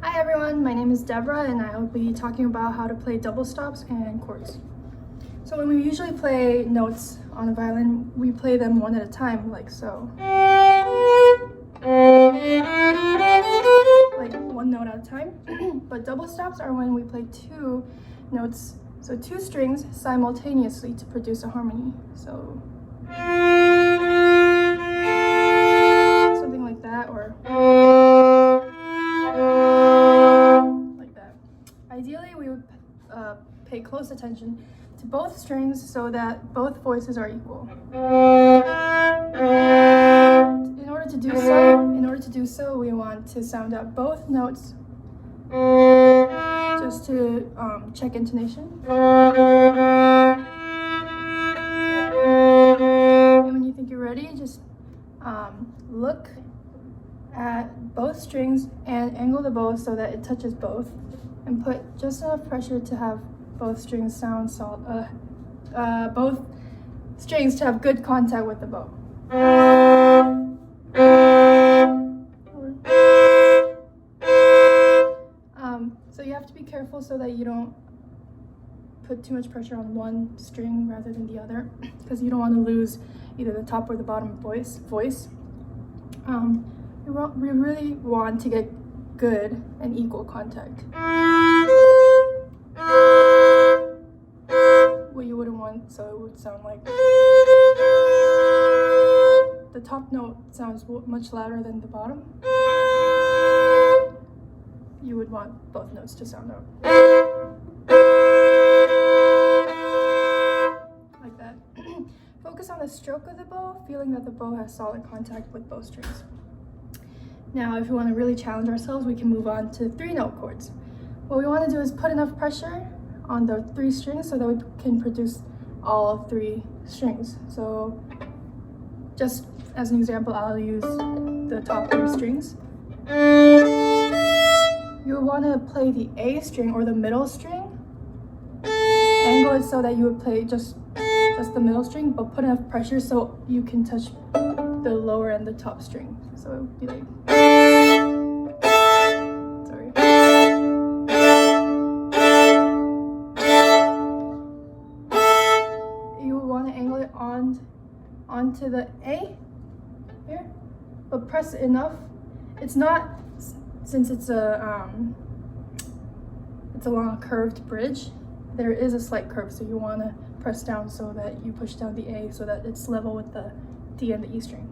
Hi everyone, my name is Deborah and I will be talking about how to play double stops and chords. So when we usually play notes on a violin, we play them one at a time, like so. Like one note at a time. But double stops are when we play two notes, so two strings simultaneously to produce a harmony. So something like that, or like that. Ideally, we would pay close attention to both strings so that both voices are equal. In order to do so, we want to sound out both notes just to check intonation. And when you think you're ready, just look at both strings and angle the bow so that it touches both, and put just enough pressure to have both strings sound both strings to have good contact with the bow. So you have to be careful so that you don't put too much pressure on one string rather than the other, because you don't want to lose either the top or the bottom voice. We really want to get good and equal contact. What you wouldn't want, so it would sound like the top note sounds much louder than the bottom. You would want both notes to sound out like that. Focus on the stroke of the bow, feeling that the bow has solid contact with both strings. Now, if we want to really challenge ourselves, we can move on to 3-note chords. What we want to do is put enough pressure on the 3 strings so that we can produce all 3 strings. So just as an example, I'll use the top 3 strings. You would want to play the A string or the middle string. Angle it so that you would play just the middle string, but put enough pressure so you can touch the lower and the top string. So it would be like, sorry. You would want to angle it onto the A here, but press it enough. It's not, since it's along a curved bridge, there is a slight curve, so you want to press down so that you push down the A so that it's level with the D and the E string.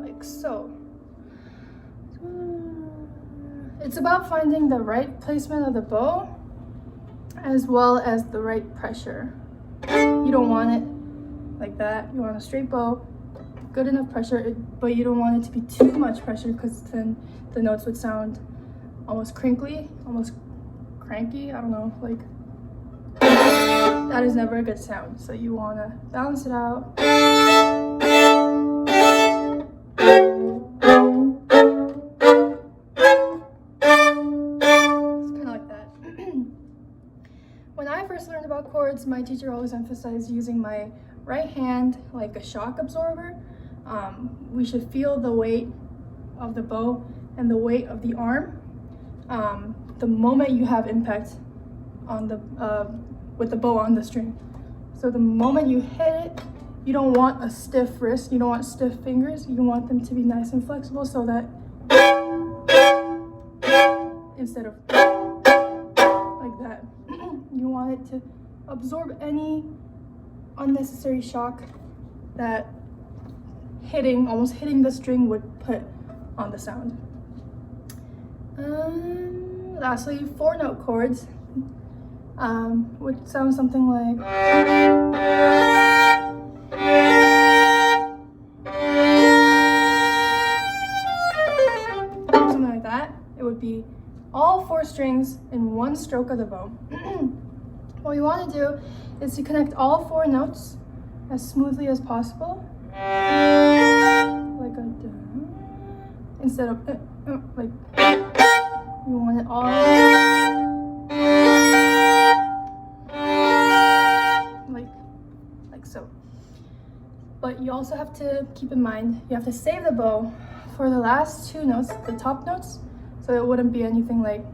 Like so. It's about finding the right placement of the bow as well as the right pressure. You don't want it like that. You want a straight bow, good enough pressure, but you don't want it to be too much pressure, because then the notes would sound almost crinkly, almost cranky, I don't know, like that is never a good sound. So you want to balance it out. It's kind of like that. When I first learned about chords, my teacher always emphasized using my right hand like a shock absorber. We should feel the weight of the bow and the weight of the arm the moment you have impact on the with the bow on the string. So the moment you hit it, you don't want a stiff wrist, you don't want stiff fingers, you want them to be nice and flexible, so that instead of like that, you want it to absorb any unnecessary shock that almost hitting the string would put on the sound. Lastly, 4-note chords would sound something like that. It would be all 4 strings in one stroke of the bow. What you want to do is to connect all 4 notes as smoothly as possible, like a instead of like, you want it all like so. But you also have to keep in mind, you have to save the bow for the last two notes, the top notes, so it wouldn't be anything like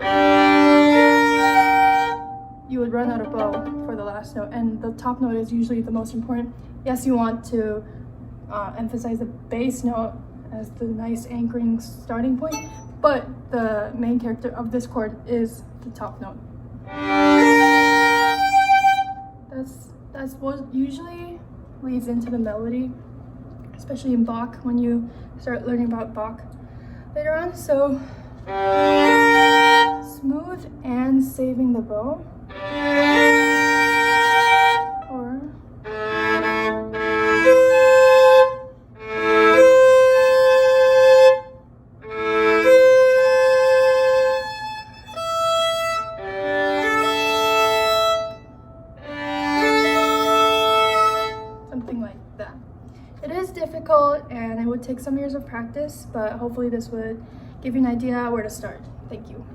you would run out of bow for the last note, and the top note is usually the most important. Yes, you want to emphasize the bass note as the nice anchoring starting point, but the main character of this chord is the top note. That's what usually leads into the melody, especially in Bach when you start learning about Bach later on. So smooth and saving the bow. Or something like that. It is difficult and it would take some years of practice, but hopefully this would give you an idea where to start. Thank you.